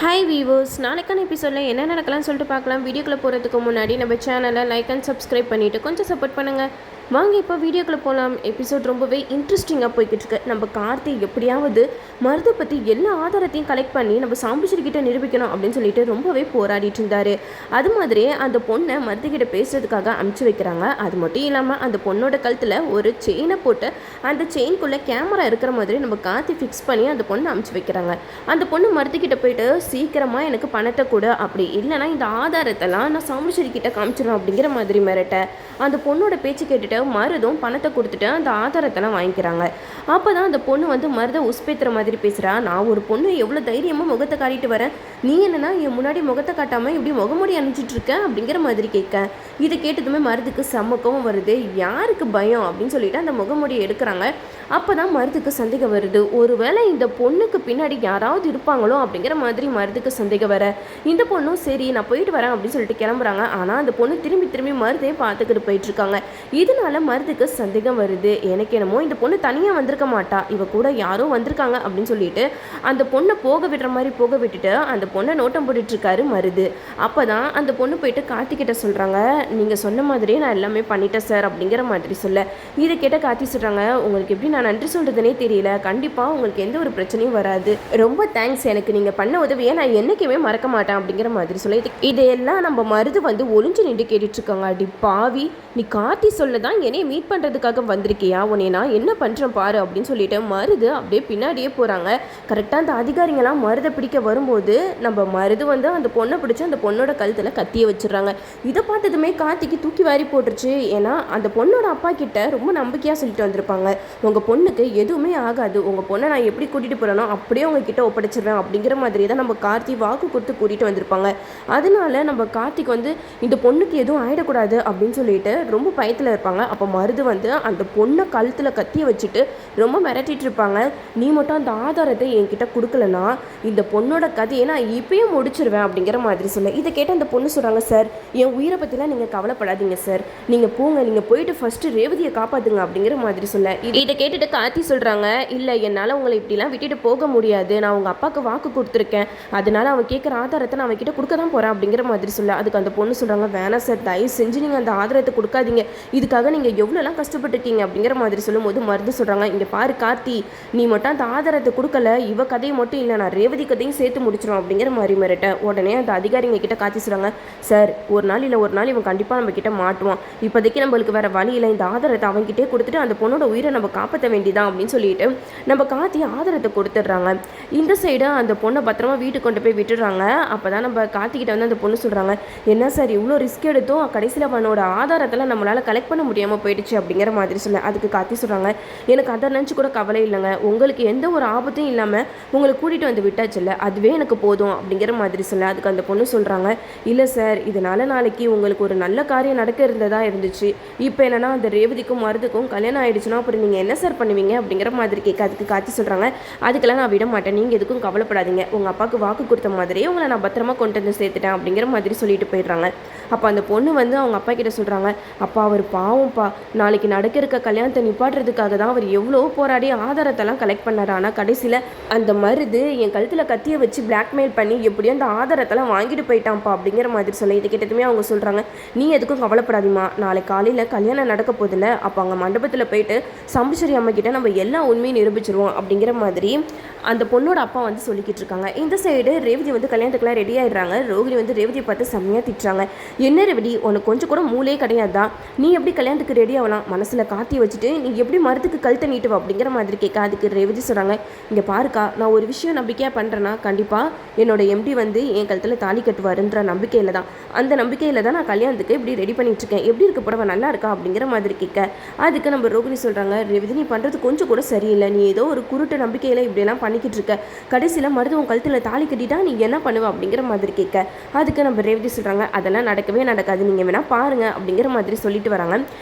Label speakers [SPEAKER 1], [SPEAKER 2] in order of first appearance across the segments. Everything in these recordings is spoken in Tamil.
[SPEAKER 1] ஹாய் வீவர்ஸ், நாளைக்கான எபிசோடில் என்ன நடக்கலாம்னு சொல்லிட்டு பார்க்கலாம். வீடியோக்குள்ளே போகிறதுக்கு முன்னாடி நம்ம சேனலை லைக் அண்ட் சப்ஸ்கிரைப் பண்ணிவிட்டு கொஞ்சம் சப்போர்ட் பண்ணுங்கள். வாங்க இப்போ வீடியோக்குள்ளே போகலாம். எபிசோட் ரொம்பவே இன்ட்ரெஸ்டிங்காக போய்கிட்டு இருக்கு. நம்ம கார்த்தி எப்படியாவது மருதை பற்றி எல்லா ஆதாரத்தையும் கலெக்ட் பண்ணி நம்ம சாம்பிச்சர்கிட்ட நிரூபிக்கணும் அப்படின்னு சொல்லிட்டு ரொம்பவே போராடிட்டு இருந்தார். அது மாதிரியே அந்த பொண்ணை மருதுகிட்ட பேசுறதுக்காக அனுப்பிச்சு வைக்கிறாங்க. அது மட்டும் இல்லாமல் அந்த பொண்ணோட கழுத்தில் ஒரு செயினை போட்டு அந்த செயின்குள்ளே கேமரா இருக்கிற மாதிரி நம்ம கார்த்தி ஃபிக்ஸ் பண்ணி அந்த பொண்ணை அனுப்பிச்சு வைக்கிறாங்க. அந்த பொண்ணு மருதுகிட்ட போயிட்டு சீக்கிரமாக எனக்கு பணத்தை கொடு, அப்படி இல்லைனா இந்த ஆதாரத்தெல்லாம் நான் சாம்பிச்சர்கிட்ட காமிச்சிடும் அப்படிங்கிற மாதிரி மிரட்ட அந்த பொண்ணோட பேச்சு கேட்டுட்டு மருதும் பணத்தை கொடுத்துட்டு அந்த ஆதாரத்தெல்லாம் வாங்கிக்கிறாங்க. அப்போ தான் அந்த பொண்ணு வந்து மருதை உஸ்பேத்துற மாதிரி பேசுகிறா. நான் ஒரு பொண்ணு எவ்வளோ தைரியமாக முகத்தை காட்டிட்டு வரேன், நீ என்னன்னா என் முன்னாடி முகத்தை காட்டாமல் இப்படி முகமுடி அணிச்சிட்டு இருக்க அப்படிங்கிற மாதிரி கேட்க இதை கேட்டதுமே மருதுக்கு சமக்கவும் வருது. யாருக்கு பயம் அப்படின்னு சொல்லிட்டு அந்த முகமுடியை எடுக்கிறாங்க. அப்போ தான் மருதுக்கு சந்தேகம் வருது, ஒருவேளை இந்த பொண்ணுக்கு பின்னாடி யாராவது இருப்பாங்களோ அப்படிங்கிற மாதிரி மருதுக்கு சந்தேகம் வர இந்த பொண்ணும் சரி நான் போயிட்டு வரேன் அப்படின்னு சொல்லிட்டு கிளம்புறாங்க. ஆனால் அந்த பொண்ணு திரும்பி திரும்பி மருதையே பார்த்துக்கிட்டு போயிட்டு இருக்காங்க. இதனால மருதுக்கு சந்தேகம் வருது, எனக்கு என்னமோ இந்த பொண்ணு தனியாக வந்திருக்க மாட்டா, இவ கூட யாரோ வந்திருக்காங்க அப்படின்னு சொல்லிட்டு அந்த பொண்ணை போக விடுற மாதிரி போக விட்டுட்டு அந்த பொண்ணை நோட்டம் போட்டுட்டு இருக்காரு மருது. அப்போதான் அந்த பொண்ணு போயிட்டு கார்த்திகிட்ட சொல்கிறாங்க, நீங்கள் சொன்ன மாதிரியே நான் எல்லாமே பண்ணிட்டேன் சார் அப்படிங்கிற மாதிரி சொல்ல இதை கேட்ட கார்த்தி சொல்கிறாங்க, உங்களுக்கு எப்படி நான் நன்றி சொல்கிறதுனே தெரியல, கண்டிப்பாக உங்களுக்கு எந்த ஒரு பிரச்சனையும் வராது, ரொம்ப தேங்க்ஸ், எனக்கு நீங்கள் பண்ண உதவியை நான் என்றைக்குமே மறக்க மாட்டேன் அப்படிங்கிற மாதிரி சொல்ல இதையெல்லாம் நம்ம மருது வந்து ஒளிஞ்சு நின்று கேட்டுட்டு இருக்காங்க. அடி பாவி, நீ கார்த்தி சொல்ல தான் என்னைய மீட் பண்ணுறதுக்காக வந்திருக்கியா, உன்னை நான் என்ன பண்ணுறேன் பாரு அப்படின்னு சொல்லிட்டு மருது அப்படியே பின்னாடியே போகிறாங்க. கரெக்டாக அந்த அதிகாரிங்களாம் மருதை பிடிக்க வரும்போது நம்ம மருது வந்து அந்த பொண்ணை பிடிச்சி அந்த பொண்ணோட கழுத்தில் கத்தியை வச்சிடுறாங்க. இதை பார்த்ததுமே கார்த்திக்கு தூக்கி வாரி போட்டுருச்சு. ஏன்னா அந்த பொண்ணோட அப்பா கிட்ட ரொம்ப நம்பிக்கையாக சொல்லிட்டு வந்திருப்பாங்க, உங்கள் பொண்ணுக்கு எதுவுமே ஆகாது, உங்கள் பொண்ணை நான் எப்படி கூட்டிகிட்டு போகிறேனோ அப்படியே உங்ககிட்ட ஒப்படைச்சிடுவேன் அப்படிங்கிற மாதிரி தான் நம்ம கார்த்தி வாக்கு கொடுத்து கூட்டிகிட்டு வந்திருப்பாங்க. அதனால நம்ம கார்த்திக் வந்து இந்த பொண்ணுக்கு எதுவும் ஆகிடக்கூடாது அப்படின்னு சொல்லிட்டு ரொம்ப பயத்தில் இருப்பாங்க. அப்போ மருது வந்து அந்த பொண்ணை கழுத்தில் கத்தியை வச்சுட்டு ரொம்ப மிரட்டிட்டு இருப்பாங்க, நீ மட்டும் அந்த ஆதாரத்தை என்கிட்ட கொடுக்கலனா இந்த பொண்ணோட கதையை நான் இப்பயும் முடிச்சிருவேன் அப்படிங்கிற மாதிரி சொல்ல இதை கேட்டு அந்த பொண்ணு சொல்கிறாங்க, சார் என் உயிரை பற்றிலாம் நீங்கள் கவலைப்படாதீங்க சார், நீங்கள் போங்க, நீங்கள் போயிட்டு ஃபஸ்ட்டு ரேவதியை காப்பாற்றுங்க அப்படிங்கிற மாதிரி சொல்ல இதை கேட்டுட்டு கார்த்தி சொல்கிறாங்க, இல்லை என்னால் உங்களை இப்படிலாம் விட்டுட்டு போக முடியாது, நான் உங்கள் அப்பாவுக்கு வாக்கு கொடுத்துருக்கேன், அதனால அவன் கேட்குற ஆதாரத்தை நான் அவன்கிட்ட கொடுக்க தான் போகிறேன் அப்படிங்கிற மாதிரி சொல்ல அதுக்கு அந்த பொண்ணு சொல்கிறாங்க, வேணாம் சார், தயவு செஞ்சு நீங்கள் அந்த ஆதாரத்தை கொடுக்காதீங்க, இதுக்காக நீங்கள் எவ்வளோலாம் கஷ்டப்பட்டுருக்கீங்க அப்படிங்கிற மாதிரி சொல்லும்போது மருந்து சொல்கிறாங்க, இங்கே பாரு கார்த்தி, நீ மட்டும் அந்த ஆதாரத்தை கொடுக்கல, இவ கதையை மட்டும் இல்லை நான் ரேவதி கதையும் சேர்த்து முடிச்சிடும் அப்படிங்கிற மாதிரி மிரட்ட உடனே அந்த அதிகாரிங்க கிட்ட கார்த்தி சொல்கிறாங்க, சார் ஒரு நாள் இல்லை ஒரு நாள் இவன் கண்டிப்பாக நம்ம கிட்ட மாட்டுவான், இப்போதைக்கு நம்மளுக்கு வேறு வழி இல்லை, இந்த ஆதாரத்தை அவன்கிட்டே கொடுத்துட்டு அந்த பொண்ணோட உயிரை நம்ம காப்பாற்ற வேண்டியதான் அப்படின்னு சொல்லிட்டு நம்ம கார்த்தி ஆதாரத்தை கொடுத்துட்றாங்க. இந்த சைடு அந்த பொண்ணை பத்திரமா வீட்டுக்கு கொண்டு போய் விட்டுடுறாங்க. அப்போ தான் நம்ம கார்த்திகிட்ட வந்து அந்த பொண்ணு சொல்கிறாங்க, என்ன சார் இவ்வளோ ரிஸ்க் எடுத்தோம் கடைசியில் அவனோட ஆதாரத்தெல்லாம் நம்மளால் கலெக்ட் பண்ண முடியாமல் போயிடுச்சு அப்படிங்கிற மாதிரி சொல்ல அதுக்கு கார்த்தி சொல்கிறாங்க, எனக்கு அதை நினச்சி கூட கவலை இல்லைங்க, உங்களுக்கு எந்த ஒரு ஆபத்தும் இல்லாமல் உங்களை கூட்டிகிட்டு வந்து விட்டாச்சுல்ல, அதுவே எனக்கு போதும் அப்படிங்கிற மாதிரி சொல்ல அதுக்கு அந்த பொண்ணு சொல்கிறாங்க, இல்லை சார் இதனால் நாளைக்கு உங்களுக்கு ஒரு நல்ல காரியம் நடக்க இருந்ததா இருந்துச்சு, இப்போ என்னன்னா அந்த ரேவதிக்கும் மருதுக்கும் கல்யாணம் ஆகிடுச்சுன்னா அப்புறம் நீங்கள் என்ன சார் பண்ணுவீங்க அப்படிங்கிற மாதிரி கேட்க அதுக்கு கார்த்தி சொல்கிறாங்க, அதுக்கெல்லாம் நான் விட மாட்டேன், நீங்கள் எதுக்கும் கவலைப்படாதீங்க, உங்கள் அப்பாவுக்கு வாக்கு கொடுத்த மாதிரியே உங்களை நான் பத்திரமா கொண்டு வந்து சேர்த்துட்டேன் அப்படிங்கிற மாதிரி சொல்லிட்டு போயிடுறாங்க. அப்போ அந்த பொண்ணு வந்து அவங்க அப்பா கிட்ட சொல்கிறாங்க, அப்பா அவர் பாவம்ப்பா, நாளைக்கு நடக்க இருக்க கல்யாணத்தை நிப்பாட்டுறதுக்காக தான் அவர் எவ்வளோ போராடி ஆதாரத்தெல்லாம் கலெக்ட் பண்ணார், ஆனால் கடைசியில் அந்த மருது என் கழுத்தில் கத்தியை வச்சு பிளாக்மெயில் பண்ணி எப்படியோ அந்த ஆதாரத்தெல்லாம் வாங்கிட்டு போயிட்டான்ப்பா அப்படிங்கிற மாதிரி சொல்ல இது கிட்டத்துமே அவங்க சொல்கிறாங்க, நீ எதுக்கும் கவலைப்படாதீமா, நாளைக்கு காலையில் கல்யாணம் நடக்க போதில்ல, அப்போ அங்கே மண்டபத்தில் போயிட்டு சாம்பிச்சரி அம்மா கிட்ட நம்ம எல்லா உண்மையும் நிரூபிச்சிருவோம் அப்படிங்கிற மாதிரி அந்த பொண்ணோட அப்பா வந்து சொல்லிக்கிட்டு இருக்காங்க. இந்த சைடு ரேவதி வந்து கல்யாணத்துக்குலாம் ரெடி ஆகிடுறாங்க. ரோகிணி வந்து ரேவதியை பார்த்து செம்மையாக திட்டுறாங்க, என்ன ரேவதி உனக்கு கொஞ்சம் கூட மூளையே கிடையாதா, நீ எப்படி கல்யாணத்துக்கு ரெடி ஆகலாம், மனசில் காத்தி வச்சுட்டு நீ எப்படி மரத்துக்கு கழுத்தை நீட்டுவா அப்படிங்கிற மாதிரி கேட்க அதுக்கு ரேவதி சொல்கிறாங்க, இங்கே பாருக்கா நான் ஒரு விஷயம் நம்பிக்கையாக பண்ணுறேன்னா கண்டிப்பாக என்னோட எம்டி வந்து என் கழுத்தில் தாலி கட்டுவாருன்ற நம்பிக்கையில் தான், அந்த நம்பிக்கையில் தான் நான் கல்யாணத்துக்கு இப்படி ரெடி பண்ணிட்டுருக்கேன், எப்படி இருக்க புடவை நல்லா இருக்கா அப்படிங்கிற மாதிரி கேட்க அதுக்கு நம்ம ரோகிணி சொல்கிறாங்க, ரேவதி நீ பண்ணுறது கொஞ்சம் கூட சரியில்லை, நீ ஏதோ ஒரு குருட்டு நம்பிக்கையில் இப்படியெல்லாம் பண்ணிக்கிட்டு இருக்க, கடைசியில் மருத்துவம் கழுத்தில் தாலி கட்டிட்டா நீ என்ன பண்ணுவ அப்படிங்கிற மாதிரி கேட்க அதுக்கு நம்ம ரேவதி சொல்கிறாங்க, அதெல்லாம் நடக்கவே நடக்காது, நீங்கள் வேணால் பாருங்கள் அப்படிங்கிற மாதிரி சொல்லிட்டு வராங்க.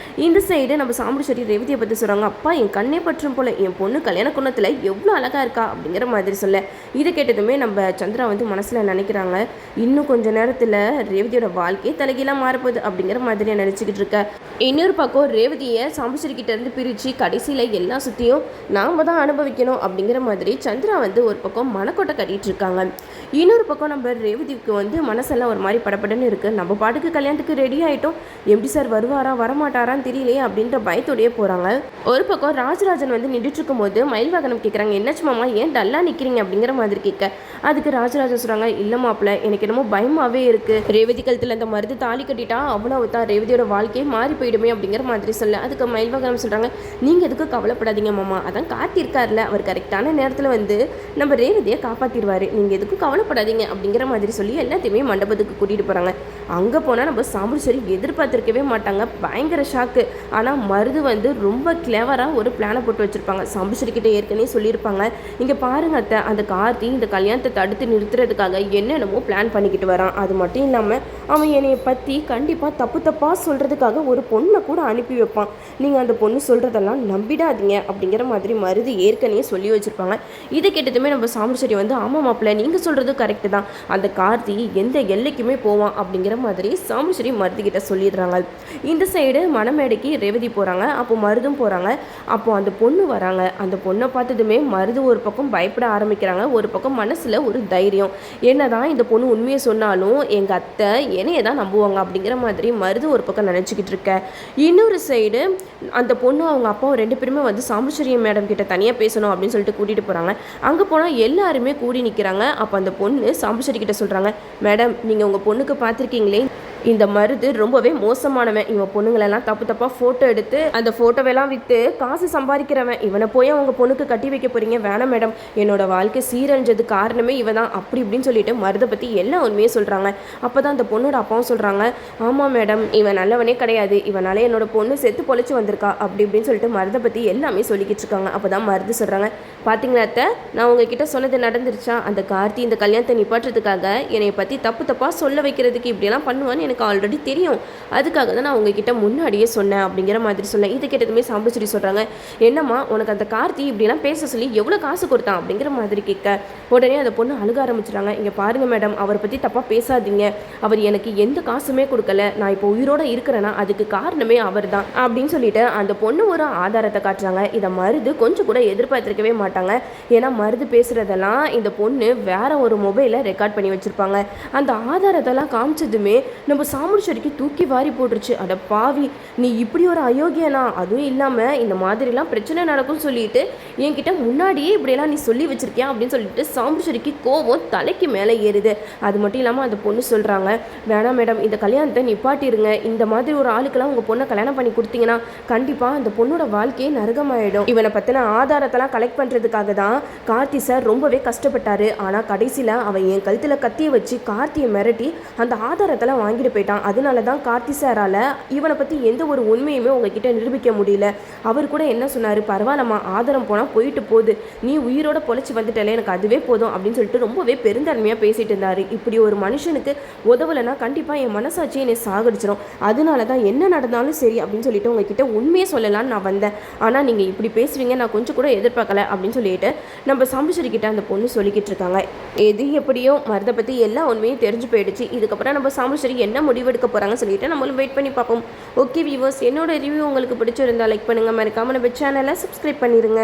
[SPEAKER 1] இந்த சைடு நம்ம சாம்பிச்சரி ரேவதியை பற்றி சொல்கிறாங்க, அப்பா என் கண்ணே பற்றும் போல என் பொண்ணு கல்யாண குணத்தில் எவ்வளோ அழகாக இருக்கா அப்படிங்கிற மாதிரி சொல்ல இதை கேட்டதுமே நம்ம சந்திரா வந்து மனசில் நினைக்கிறாங்க, இன்னும் கொஞ்சம் நேரத்தில் ரேவதியோட வாழ்க்கையே தலைகீழாக மாறப்போகுது அப்படிங்கிற மாதிரி நினச்சிக்கிட்டு இருக்க. இன்னொரு பக்கம் ரேவதியை சாம்பிச்சரிக்கிட்ட இருந்து பிரித்து கடைசியில் எல்லா சுற்றியும் நாம் தான் அனுபவிக்கணும் அப்படிங்கிற மாதிரி சந்திர சந்திரா வந்து ஒரு பக்கம் மனக்கோட்டை கட்டிகிட்டு இருக்காங்க. இன்னொரு பக்கம் நம்ம ரேவதிக்கு வந்து மனசெல்லாம் ஒரு மாதிரி படப்படன்னு இருக்குது. நம்ம பாட்டுக்கு கல்யாணத்துக்கு ரெடி ஆகிட்டோம், எம்டி சார் வருவாரா வரமாட்டாரான்னு தெரியலையே அப்படின்ற பயத்தோடையே போகிறாங்க. ஒரு பக்கம் ராஜராஜன் வந்து நின்றுட்டு இருக்கும்போது மயில்வாகனம் கேட்குறாங்க, என்னாச்சு மாமா ஏன் டல்லாக நிற்கிறீங்க அப்படிங்கிற மாதிரி கேட்க, அதுக்கு ராஜராஜன் சொல்கிறாங்க, இல்லை மாப்பிள்ள எனக்கு என்னமோ பயமாகவே இருக்குது, ரேவதி கழுத்தில் அந்த மருந்து தாலி கட்டிட்டா அவ்வளவு தான், ரேவதியோட வாழ்க்கையே மாறி போயிடுமே அப்படிங்கிற மாதிரி சொல்ல, அதுக்கு மயில்வாகனம் சொல்கிறாங்க, நீங்கள் எதுக்கும் கவலைப்படாதீங்க மாமா, அதான் கார்த்தி இருக்கார்ல, அவர் கரெக்டான நேரத்தில் வந்து நம்ம ரேவதியை காப்பாற்றிடுவார், நீங்கள் எதுக்கும் கவலைப்படாதீங்க அப்படிங்கிற மாதிரி சொல்லி எல்லாத்தையுமே மண்டபத்துக்கு கூட்டிகிட்டு போகிறாங்க. அங்கே போனால் நம்ம சாம்புச்சேரி எதிர்பார்த்துருக்கவே மாட்டாங்க, பயங்கர ஷாக்கு. ஆனால் மருது வந்து ரொம்ப கிளவராக ஒரு பிளானை போட்டு வச்சுருப்பாங்க. சாம்புச்சேரி கிட்டே ஏற்கனவே சொல்லியிருப்பாங்க, இங்கே பாருங்க அத்தை, அந்த கார்த்தி இந்த கல்யாணத்தை தடுத்து நிறுத்துறதுக்காக என்னென்னமோ பிளான் பண்ணிக்கிட்டு வரான், அது மட்டும் இல்லாமல் அவன் என்னையை பற்றி கண்டிப்பாக தப்பாக சொல்கிறதுக்காக ஒரு பொண்ணை கூட அனுப்பி வைப்பான், நீங்கள் அந்த பொண்ணு சொல்கிறதெல்லாம் நம்பிடாதீங்க அப்படிங்கிற மாதிரி மருது ஏற்கனவே சொல்லி வச்சுருப்பாங்க. இதை கேட்டதுமே நம்ம சாம்புச்சேரி வந்து, ஆமாம் மாப்பிள்ள நீங்கள் சொல்கிறது கரெக்டு தான், அந்த கார்த்தி எந்த எல்லைக்குமே போவான் அப்படிங்கிற மாதிரி சாம்புச்சேரி மருதுகிட்ட சொல்லிடுறாங்க. இந்த சைடு மணமேடைக்கு ரேவதி போகிறாங்க, அப்போ மருதும் போகிறாங்க. அப்போ அந்த பொண்ணு வராங்க. அந்த பொண்ணை பார்த்ததுமே மருது ஒரு பக்கம் பயப்பட ஆரம்பிக்கிறாங்க, ஒரு பக்கம் மனசில் ஒரு தைரியம், என்னதான் இந்த பொண்ணு உண்மையை சொன்னாலும் எங்கள் அத்தை என்னையை தான் நம்புவாங்க அப்படிங்கிற மாதிரி மருது ஒரு பக்கம் நினச்சிக்கிட்டு இருக்க. இன்னொரு சைடு அந்த பொண்ணு அவங்க அப்பாவும் ரெண்டு பேருமே வந்து சாம்புச்சேரி மேடம் கிட்ட தனியாக பேசணும் அப்படின்னு சொல்லிட்டு கூட்டிகிட்டு போகிறாங்க. அங்கே போனால் எல்லாருமே கூடி நிற்கிறாங்க. அப்போ அந்த பொண்ணு சாம்புச்சேரி கிட்ட சொல்கிறாங்க, மேடம் நீங்கள் உங்கள் பொண்ணுக்கு பார்த்துருக்கீங்களே, இந்த மருது ரொம்பவே மோசமானவன், இவன் பொண்ணுங்களெல்லாம் தப்பாக ஃபோட்டோ எடுத்து அந்த ஃபோட்டோவெல்லாம் விற்று காசு சம்பாதிக்கிறவன், இவனை போய் அவங்க பொண்ணுக்கு கட்டி வைக்க போகிறீங்க, வேணாம் மேடம், என்னோட வாழ்க்கை சீரழிஞ்சது காரணமே இவன் தான் அப்படி இப்படின்னு சொல்லிட்டு மருதை பற்றி எல்லா உண்மையே சொல்கிறாங்க. அப்போ தான் அந்த பொண்ணோட அப்பாவும் சொல்கிறாங்க, ஆமாம் மேடம் இவன் நல்லவனே கிடையாது, இவனால என்னோட பொண்ணு செத்து பொழைச்சி வந்திருக்கா அப்படி இப்படின்னு சொல்லிட்டு மருதை பற்றி எல்லாமே சொல்லிக்கிட்டு இருக்காங்க. அப்போ தான் மருது சொல்கிறாங்க, பார்த்தீங்களா அத்தை, நான் உங்ககிட்ட சொன்னது நடந்துருச்சா, அந்த கார்த்தி இந்த கல்யாணத்தை நிப்பாட்டுறதுக்காக என்னை பற்றி தப்பாக சொல்ல வைக்கிறதுக்கு இப்படியெல்லாம் பண்ணுவான்னு எனக்கு ஆல்ரெடி தெரியும், அதுக்காக தான் நான் உங்ககிட்ட முன்னாடியே சொன்னேன் அப்படிங்கிற மாதிரி சொன்னேன். இதை கேட்டதுமே சாம்புச்சேரி சொல்கிறாங்க, என்னம்மா உனக்கு அந்த கார்த்தி இப்படிலாம் பேச சொல்லி எவ்வளோ காசு கொடுத்தான் அப்படிங்கிற மாதிரி கேட்க, உடனே அந்த பொண்ணு அழுக ஆரம்பிச்சிட்டாங்க. இங்கே பாருங்கள் மேடம், அவரை பற்றி தப்பாக பேசாதீங்க, அவர் எனக்கு எந்த காசுமே கொடுக்கல, நான் இப்போ உயிரோடு இருக்கிறேன்னா அதுக்கு காரணமே அவர் தான் அப்படின்னு சொல்லிட்டு அந்த பொண்ணு ஒரு ஆதாரத்தை காட்டுறாங்க. இதை மருது கொஞ்சம் கூட எதிர்பார்த்திருக்கவே மாட்டாங்க. ஏன்னா மருது பேசுகிறதெல்லாம் இந்த பொண்ணு வேற ஒரு மொபைலில் ரெக்கார்ட் பண்ணி வச்சுருப்பாங்க. அந்த ஆதாரத்தெல்லாம் காமிச்சதுமே நம்ம சாம்புச்சேரிக்கு தூக்கி வாரி போட்டுருச்சு. அட பாவி, நீ இப்படி ஒரு அயோக்கியனா, அதுவும் இல்லாமல் இந்த மாதிரிலாம் பிரச்சனை நடக்கும்னு சொல்லிட்டு என்கிட்ட முன்னாடியே இப்படியெல்லாம் நீ சொல்லி வச்சிருக்கியா அப்படின்னு சொல்லிட்டு சாம்புச்சேரிக்கு கோவம் தலைக்கு மேலே ஏறுது. அது மட்டும் இல்லாமல் அந்த பொண்ணு சொல்கிறாங்க, வேணாம் மேடம் இந்த கல்யாணத்தை நிப்பாட்டிருங்க, இந்த மாதிரி ஒரு ஆளுக்கெல்லாம் உங்கள் பொண்ணை கல்யாணம் பண்ணி கொடுத்தீங்கன்னா கண்டிப்பாக அந்த பொண்ணோட வாழ்க்கையே நரகமாயிடும். இவனை பற்றின ஆதாரத்தெல்லாம் கலெக்ட் பண்ணுறதுக்காக தான் கார்த்தி சார் ரொம்பவே கஷ்டப்பட்டாரு. ஆனால் கடைசியில் அவன் என் கழுத்தில் கத்தியை வச்சு கார்த்தியை மிரட்டி அந்த ஆதாரத்தெல்லாம் வாங்கிட்டு போயிட்டான். அதனால தான் கார்த்தி சாரால் இவனை பற்றி எந்த ஒரு உண்மையுமே உங்ககிட்ட நிரூபிக்க முடியல. அவர் கூட என்ன சொன்னார், பரவாயில்லம்மா ஆதாரம் போனால் போயிட்டு போகுது, நீ உயிரோட பொழைச்சி வந்துட்டாலே எனக்கு அதுவே போதும் அப்படின்னு சொல்லிட்டு ரொம்பவே பெருந்தன்மையாக பேசிட்டு இருந்தார். இப்படி ஒரு மனுஷனுக்கு உதவலைன்னா கண்டிப்பாக என் மனசாட்சி என்னை சாகடிச்சிடும், அதனால தான் என்ன நடந்தாலும் சரி அப்படின்னு சொல்லிட்டு உங்ககிட்ட உண்மையை சொல்லலான்னு நான் வந்தேன். ஆனால் நீங்கள் இப்படி பேசுவீங்க நான் கொஞ்சம் கூட எதிர்பார்க்கல அப்படின்னு சொல்லிட்டு நம்ம சாம்புச்சேரி கிட்ட அந்த பொண்ணு சொல்லிக்கிட்டு இருக்காங்க. எது எப்படியோ மருதை பற்றி எல்லா உண்மையும் தெரிஞ்சு போயிடுச்சு. இதுக்கப்புறம் நம்ம சாம்புச்சேரி என்ன முடிவெடுக்க போகிறாங்கன்னு சொல்லிட்டு நம்மளும் வெயிட் பண்ணி பார்ப்போம். ஓகே வியூவர்ஸ், என்னோட ரிவ்யூ உங்களுக்கு பிடிச்சிருந்தா லைக் பண்ணுங்கள், மறக்காம நம்ம சேனலை சப்ஸ்கிரைப் பண்ணிடுங்க.